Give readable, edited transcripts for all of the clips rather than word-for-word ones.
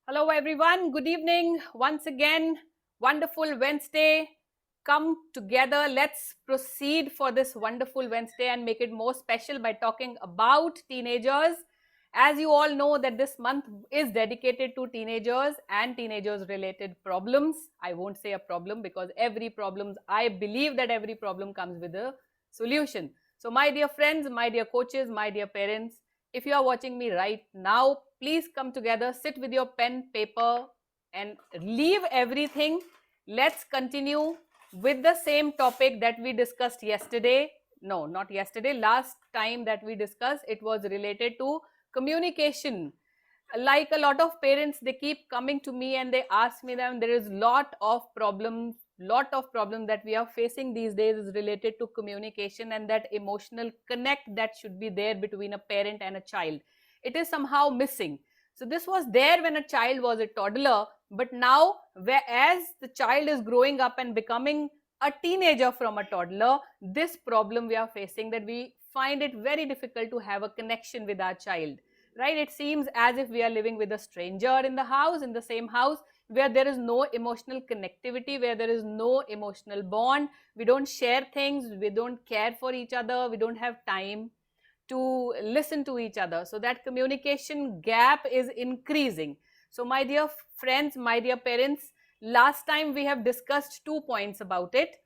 Hello, everyone. Good evening. Once again, wonderful Wednesday. Come together. Let's proceed for this wonderful Wednesday and make it more special by talking about teenagers. As you all know, that this month is dedicated to teenagers and teenagers related problems. I won't say a problem because I believe that every problem comes with a solution. So, my dear friends, my dear coaches, my dear parents, if you are watching me right now, please come together, sit with your pen, paper, and leave everything. Let's continue with the same topic that we discussed yesterday. No, not yesterday. Last time that we discussed, it was related to communication. Like a lot of parents, they keep coming to me and they ask me them, there is lot of problem that we are facing these days is related to communication and that emotional connect that should be there between a parent and a child. It is somehow missing. So this was there when a child was a toddler, but now whereas the child is growing up and becoming a teenager from a toddler, this problem we are facing, that we find it very difficult to have a connection with our child, right? It seems as if we are living with a stranger in the house, in the same house, where there is no emotional connectivity, where there is no emotional bond. We don't share things, we don't care for each other, we don't have time to listen to each other. So that communication gap is increasing. So my dear friends, my dear parents, last time we have discussed 2 points about it.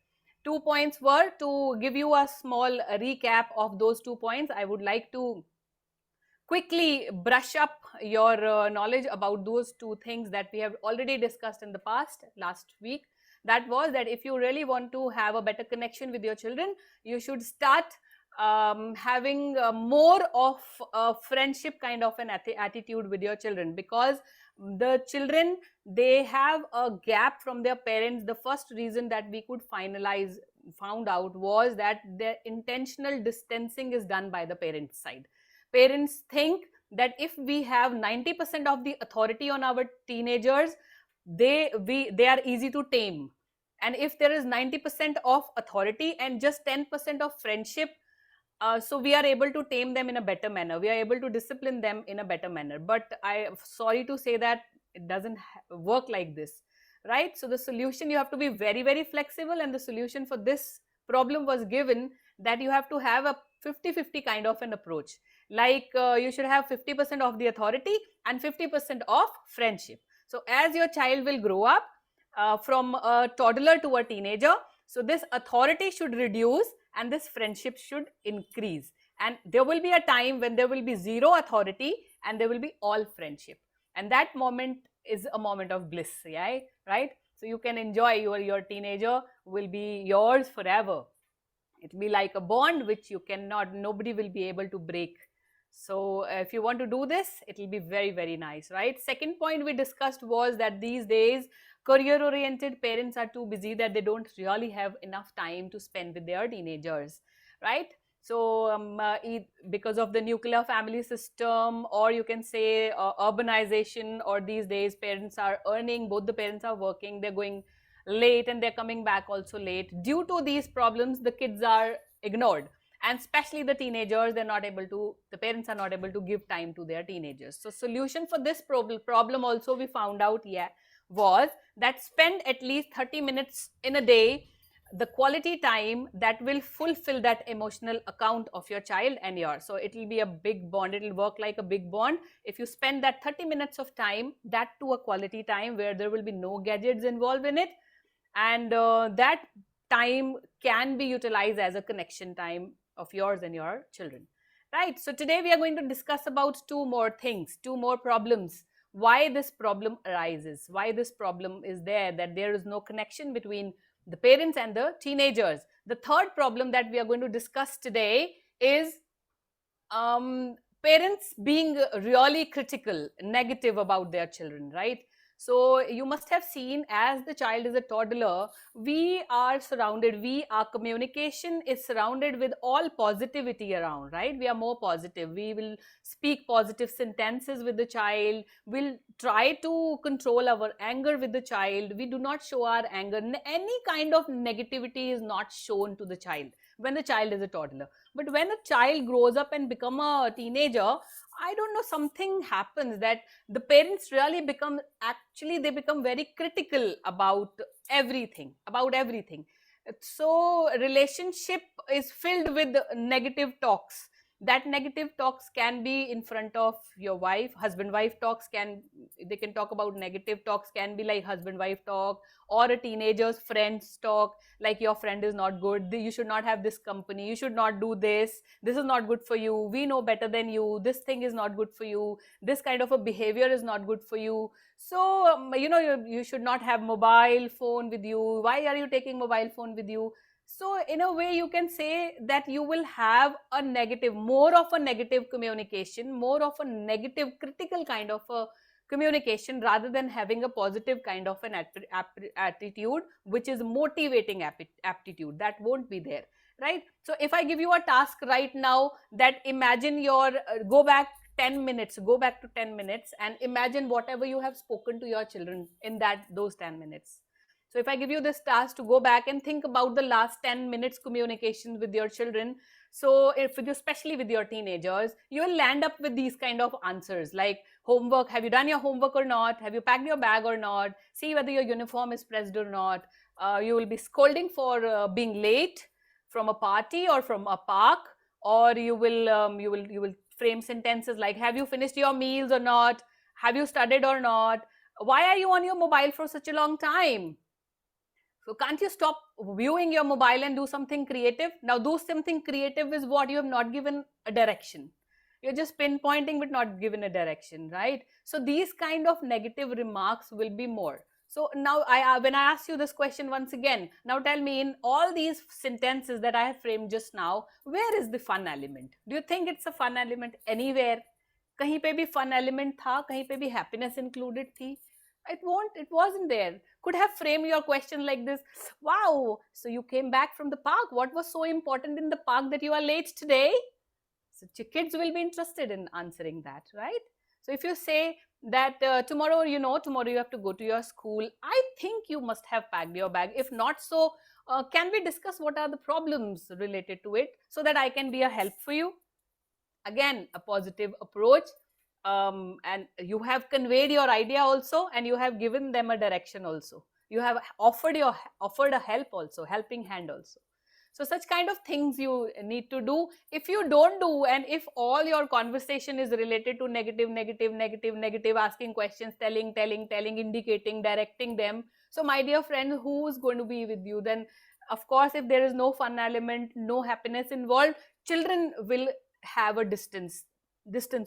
2 points were, to give you a small recap of those 2 points, I would like to quickly brush up your knowledge about those two things that we have already discussed in the past last week. That was that if you really want to have a better connection with your children, you should start having more of a friendship kind of an attitude with your children, because the children, they have a gap from their parents. The first reason that we could found out was that the intentional distancing is done by the parents side. Parents think that if we have 90% of the authority on our teenagers, they are easy to tame. And if there is 90% of authority and just 10% of friendship, so we are able to tame them in a better manner, we are able to discipline them in a better manner. But I am sorry to say that it doesn't work like this, right? So the solution, you have to be very, very flexible, and the solution for this problem was given, that you have to have a 50-50 kind of an approach. Like you should have 50% of the authority and 50% of friendship. So as your child will grow up from a toddler to a teenager, so this authority should reduce and this friendship should increase, and there will be a time when there will be zero authority and there will be all friendship, and that moment is a moment of bliss, yeah, right? So you can enjoy your teenager will be yours forever. It will be like a bond which nobody will be able to break. So if you want to do this, it will be very, very nice, right? Second point we discussed was that these days career oriented parents are too busy, that they don't really have enough time to spend with their teenagers, right? So because of the nuclear family system, or you can say urbanization, or these days parents are earning, both the parents are working, they're going late and they're coming back also late. Due to these problems, the kids are ignored, and especially the teenagers, the parents are not able to give time to their teenagers. So solution for this problem also we found out, yeah, was that spend at least 30 minutes in a day, the quality time that will fulfill that emotional account of your child and yours. So it will be a big bond, it will work like a big bond if you spend that 30 minutes of time, that to a quality time where there will be no gadgets involved in it, and that time can be utilized as a connection time of yours and your children, right? So today we are going to discuss about two more things, two more problems, why this problem arises, why this problem is there, that there is no connection between the parents and the teenagers. The third problem that we are going to discuss today is parents being really critical, negative about their children, right? So you must have seen, as the child is a toddler, our communication is surrounded with all positivity around, right? We are more positive, we will speak positive sentences with the child, we'll try to control our anger with the child, we do not show our anger, any kind of negativity is not shown to the child. when the child is a toddler. But when a child grows up and become a teenager, I don't know, something happens that the parents really become, actually they become very critical about everything. So relationship is filled with negative talks. That negative talks can be in front of your wife. Husband wife talks, they can talk about negative talks, can be like husband wife talk, or a teenager's friends talk, like your friend is not good, you should not have this company, you should not do this, this is not good for you, we know better than you, this thing is not good for you, this kind of a behavior is not good for you. So you should not have mobile phone with you, why are you taking mobile phone with you? So in a way you can say that you will have a negative, more of a negative communication, more of a negative critical kind of a communication, rather than having a positive kind of an attitude, which is motivating aptitude. That won't be there, right? So if I give you a task right now, that imagine your go back to 10 minutes and imagine whatever you have spoken to your children in those 10 minutes. So if I give you this task to go back and think about the last 10 minutes communication with your children, so especially with your teenagers, you will land up with these kind of answers like homework, have you done your homework or not, have you packed your bag or not, see whether your uniform is pressed or not. You will be scolding for being late from a party or from a park, or you will frame sentences like, have you finished your meals or not, have you studied or not, why are you on your mobile for such a long time? So can't you stop viewing your mobile and do something creative? Now do something creative is what you have not given a direction. You're just pinpointing but not given a direction, right? So these kind of negative remarks will be more. So now when I ask you this question once again, now tell me, in all these sentences that I have framed just now, where is the fun element? Do you think it's a fun element anywhere? कहीं पे भी fun element था, कहीं पे भी happiness included थी? It wasn't there. Could have framed your question like this: wow, so you came back from the park, what was so important in the park that you are late today? So kids will be interested in answering that, right? So if you say that tomorrow you have to go to your school, I think you must have packed your bag. If not, so can we discuss what are the problems related to it so that I can be a help for you? Again, a positive approach. And you have conveyed your idea also, and you have given them a direction also. You have offered a help also, helping hand also. So such kind of things you need to do. If you don't do, and if all your conversation is related to negative, asking questions, telling, indicating, directing them, so my dear friend, who is going to be with you then? Of course, if there is no fun element, no happiness involved, children will have a distance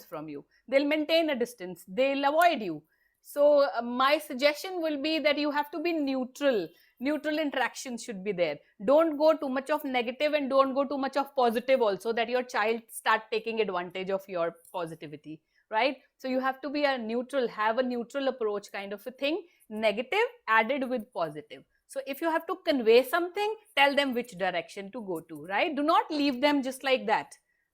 from you. They'll maintain a distance, they'll avoid you. So my suggestion will be that you have to be neutral interaction should be there. Don't go too much of negative and don't go too much of positive also, that your child start taking advantage of your positivity, right? So you have to be have a neutral approach kind of a thing, negative added with positive. So if you have to convey something, tell them which direction to go to, right? Do not leave them just like that,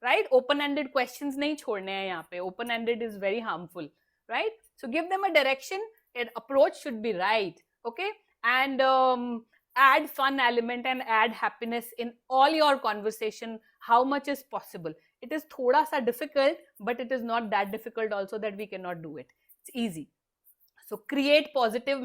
right? Open-ended questions nahi chhodne hain yahan pe. Open-ended is very harmful, right? So give them a direction, an approach should be right, okay? And add fun element and add happiness in all your conversation, how much is possible. It is thoda sa difficult, but it is not that difficult also that we cannot do it. It's easy. So create positive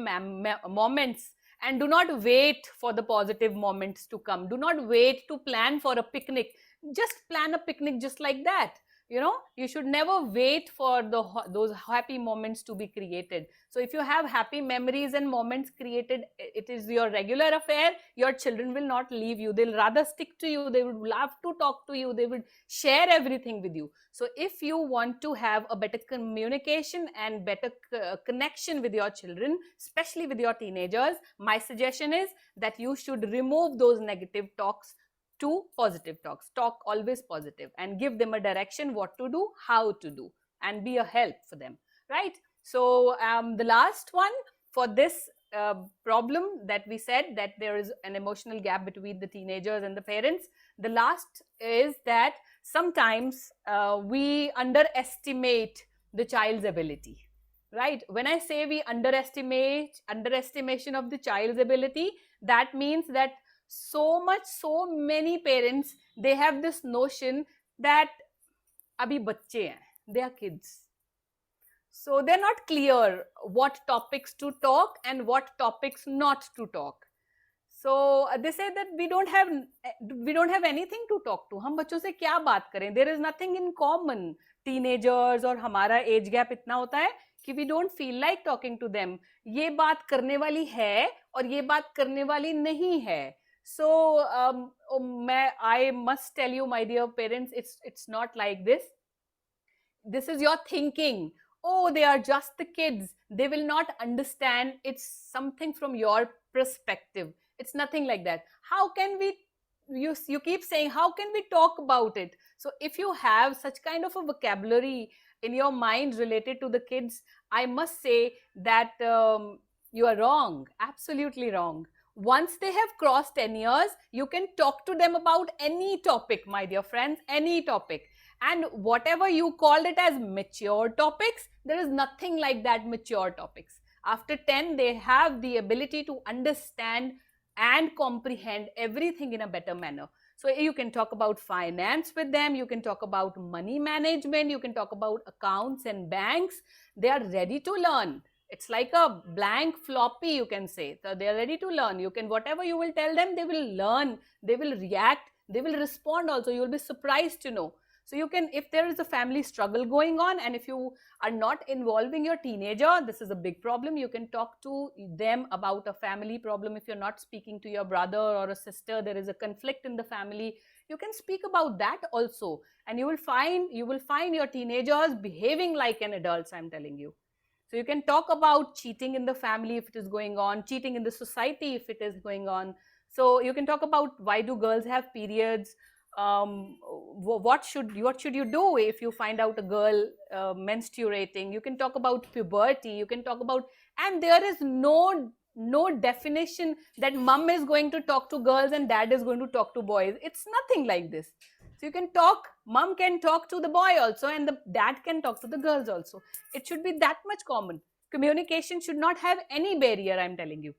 moments, and do not wait for the positive moments to come. Do not wait to plan for a picnic. Just plan a picnic just like that. You should never wait for those happy moments to be created. So if you have happy memories and moments created, it is your regular affair. Your children will not leave you. They'll rather stick to you. They would love to talk to you. They would share everything with you. So if you want to have a better communication and better connection with your children, especially with your teenagers, my suggestion is that you should remove those negative talks to positive talks. Talk always positive and give them a direction, what to do, how to do, and be a help for them, right? So the last one for this problem that we said, that there is an emotional gap between the teenagers and the parents. The last is that sometimes we underestimate the child's ability, right? When I say we underestimation of the child's ability, that means that So many parents, they have this notion that abhi bacche hain, they are kids. So they're not clear what topics to talk and what topics not to talk. So they say that we don't have anything to talk to. हम बच्चों से क्या बात करें? There is nothing in common. Teenagers और हमारा age gap इतना होता है कि we don't feel like talking to them. ये बात करने वाली है और ये बात करने वाली नहीं है. So I must tell you, my dear parents, it's not like this. This is your thinking. Oh, they are just the kids, they will not understand. It's something from your perspective. It's nothing like that. How can we, you keep saying, how can we talk about it? So if you have such kind of a vocabulary in your mind related to the kids, I must say that you are wrong, absolutely wrong. Once they have crossed 10 years, you can talk to them about any topic, my dear friends, any topic. And whatever you called it as mature topics, there is nothing like that mature topics. After 10, they have the ability to understand and comprehend everything in a better manner. So you can talk about finance with them, you can talk about money management, you can talk about accounts and banks. They are ready to learn. It's like a blank floppy, you can say. So they are ready to learn. You can, whatever you will tell them, they will learn, they will react, they will respond also. You will be surprised to know. So you can, if there is a family struggle going on and if you are not involving your teenager, this is a big problem. You can talk to them about a family problem. If you're not speaking to your brother or a sister, there is a conflict in the family, you can speak about that also. And you will find your teenagers behaving like an adult, I'm telling you. So you can talk about cheating in the family if it is going on, cheating in the society if it is going on. So you can talk about why do girls have periods, what should you do if you find out a girl menstruating. You can talk about puberty, you can talk about, and there is no definition that mom is going to talk to girls and dad is going to talk to boys. It's nothing like this. So you can talk, mom can talk to the boy also and the dad can talk to the girls also. It should be that much common. Communication should not have any barrier, I'm telling you.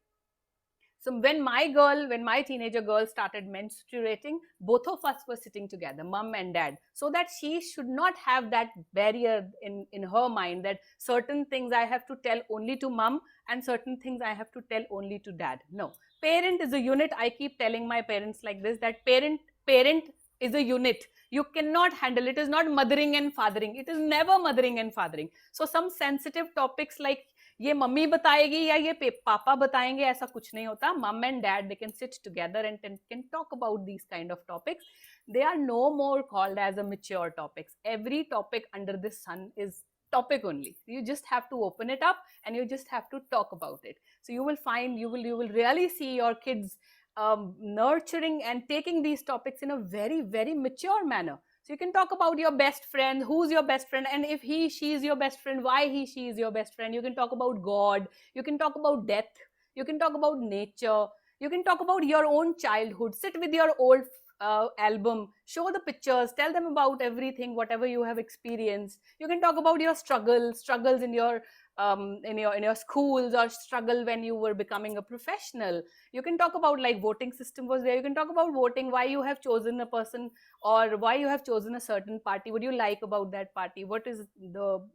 So when my teenager girl started menstruating, both of us were sitting together, mom and dad, so that she should not have that barrier in her mind that certain things I have to tell only to mom and certain things I have to tell only to dad. No, parent is a unit. I keep telling my parents like this, that parent is a unit. You cannot handle it. Is not mothering and fathering. It is never mothering and fathering. So some sensitive topics like ये mummy बताएगी या ये पापा बताएंगे, ऐसा कुछ नहीं होता. Mom and dad, they can sit together and can talk about these kind of topics. They are no more called as a mature topics. Every topic under the sun is topic only. You just have to open it up and you just have to talk about it. So you will find, you will really see your kids nurturing and taking these topics in a very, very mature manner. So you can talk about your best friend, who's your best friend, and if she is your best friend, why she is your best friend. You can talk about God, you can talk about death, you can talk about nature, you can talk about your own childhood. Sit with your old album, show the pictures, tell them about everything, whatever you have experienced. You can talk about your struggles in your schools, or struggle when you were becoming a professional. You can talk about, like, voting system was there. You can talk about voting, why you have chosen a person or why you have chosen a certain party, what do you like about that party, what is the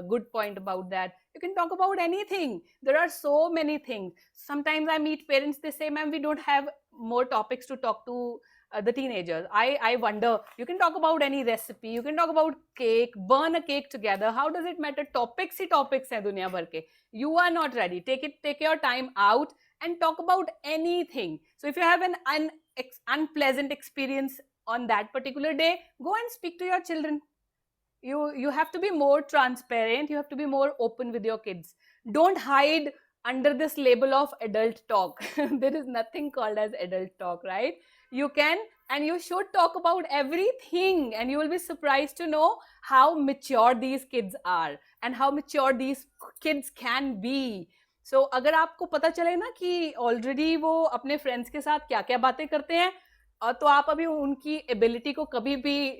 good point about that. You can talk about anything. There are so many things. Sometimes I meet parents, they say, ma'am, we don't have more topics to talk to the teenagers. I wonder, you can talk about any recipe, you can talk about cake, burn a cake together. How does it matter? Topics hi topics hai duniya bhar ke. You are not ready. Take your time out and talk about anything. So if you have an unpleasant experience on that particular day, go and speak to your children. You have to be more transparent. You have to be more open with your kids. Don't hide under this label of adult talk. There is nothing called as adult talk, right? You can and you should talk about everything, and you will be surprised to know how mature these kids are and how mature these kids can be. So अगर आपको पता चले ना कि already वो अपने friends के साथ क्या क्या बातें करते हैं, तो आप अभी उनकी एबिलिटी को कभी भी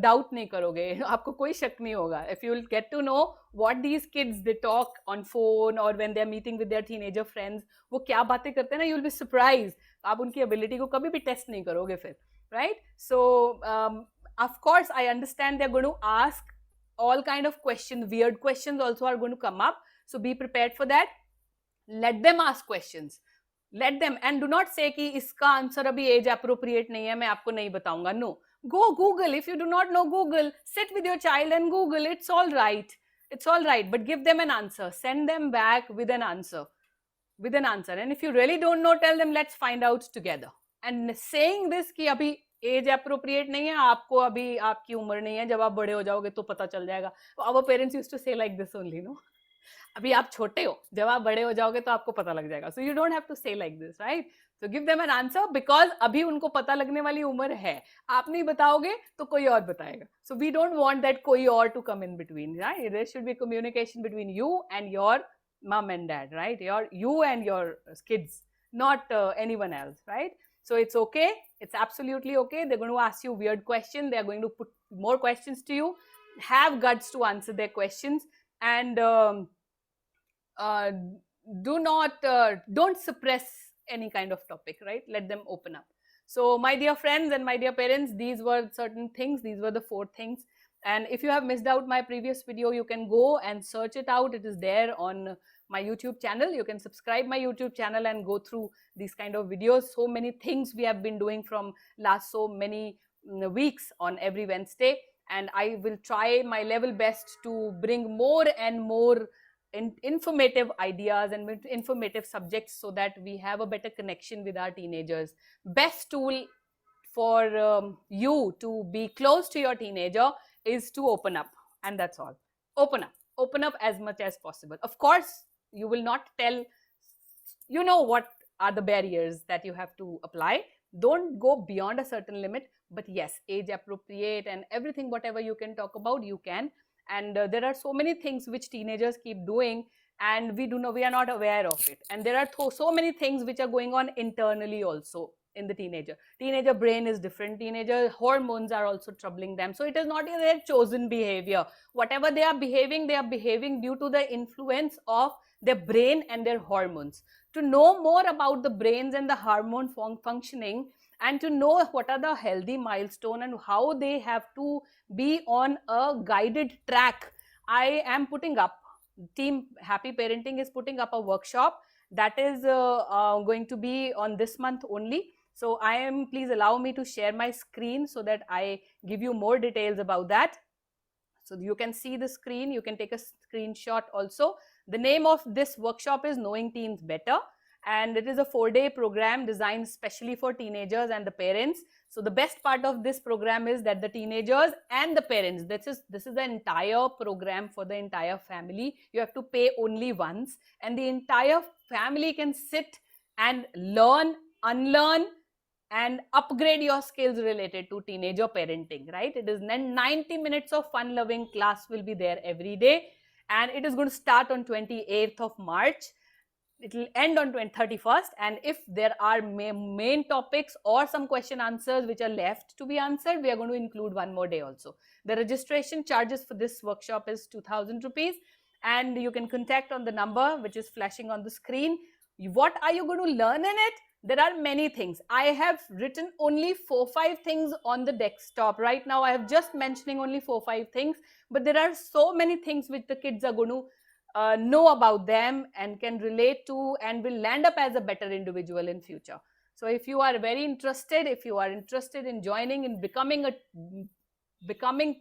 डाउट नहीं करोगे, आपको कोई शक नहीं होगा. If you will get to know what these kids they talk on phone और when they are meeting with their teenager friends, वो क्या बातें करते हैं ना, यू विल बी सरप्राइज आप उनकी ability को कभी भी test नहीं करोगे फिर, right? So of course I understand they're going to ask all kind of questions, weird questions also are going to come up, so be prepared for that. Let them ask questions, let them, and do not say कि इसका answer अभी age appropriate नहीं है, मैं आपको नहीं बताऊंगा. No, go Google. If you do not know Google, sit with your child and Google. It's all right. It's all right, but give them an answer. Send them back with an answer. With an answer. And if you really don't know, tell them let's find out together. And saying this कि अभी age appropriate नहीं है, आपको अभी आपकी उम्र नहीं है, जब आप बड़े हो जाओगे तो पता चल जाएगा. Our parents used to say like this only, no? अभी आप छोटे हो, जब आप बड़े हो जाओगे तो आपको पता लग जाएगा. So you don't have to say like this, right? So give them an answer because अभी उनको पता लगने वाली उम्र है. आप नहीं बताओगे तो कोई और बताएगा. So we don't want that कोई और to come in between, right? There should be communication between you and your mom and dad, right? You and your kids, not anyone else, right? So it's okay. It's absolutely okay. They're going to ask you weird questions. They're going to put more questions to you. Have guts to answer their questions, and don't suppress any kind of topic, right? Let them open up. So my dear friends and my dear parents, these were certain things. These were the 4 things. And if you have missed out my previous video, you can go and search it out. It is there on my YouTube channel. You can subscribe my YouTube channel and go through these kind of videos. So many things we have been doing from last so many weeks on every Wednesday. And I will try my level best to bring more and more informative ideas and informative subjects so that we have a better connection with our teenagers. Best tool for you to be close to your teenager is to open up, and that's all. Open up as much as possible. Of course, you will not tell, you know what are the barriers that you have to apply. Don't go beyond a certain limit, but yes, age appropriate and everything, whatever you can talk about, you can. And there are so many things which teenagers keep doing and we are not aware of it. And there are so many things which are going on internally also in the teenager brain is different. Teenager hormones are also troubling them. So it is not their chosen behavior. Whatever they are behaving due to the influence of their brain and their hormones. To know more about the brains and the hormone functioning, and to know what are the healthy milestone and how they have to be on a guided track, I am putting up, Team Happy Parenting is putting up a workshop that is going to be on this month only. So please allow me to share my screen so that I give you more details about that. So you can see the screen, you can take a screenshot also. The name of this workshop is Knowing Teens Better, and it is a 4-day program designed especially for teenagers and the parents. So the best part of this program is that the teenagers and the parents, this is the entire program for the entire family. You have to pay only once, and the entire family can sit and learn, unlearn, and upgrade your skills related to teenager parenting, right? It is 90 minutes of fun-loving class will be there every day, and it is going to start on 28th of March. It will end on 31st, and if there are main topics or some question answers which are left to be answered, we are going to include one more day also. The registration charges for this workshop is 2,000 rupees, and you can contact on the number which is flashing on the screen. What are you going to learn in it? There are many things. I have written only 4-5 things on the desktop. Right now, I have just mentioning only 4-5 things, but there are so many things which the kids are going to know about them and can relate to and will land up as a better individual in future. So if you are very interested, if you are interested in joining in becoming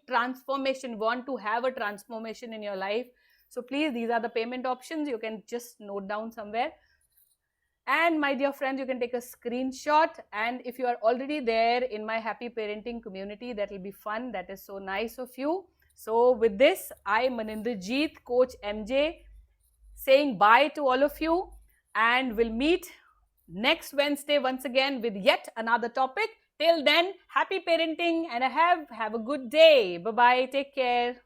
transformation, want to have a transformation in your life, so please, these are the payment options. You can just note down somewhere. And my dear friends, you can take a screenshot, and if you are already there in my Happy Parenting community, that will be fun. That is so nice of you. So with this, I, Maninderjeet, Coach MJ, saying bye to all of you, and we'll meet next Wednesday once again with yet another topic. Till then, happy parenting and have a good day. Bye-bye. Take care.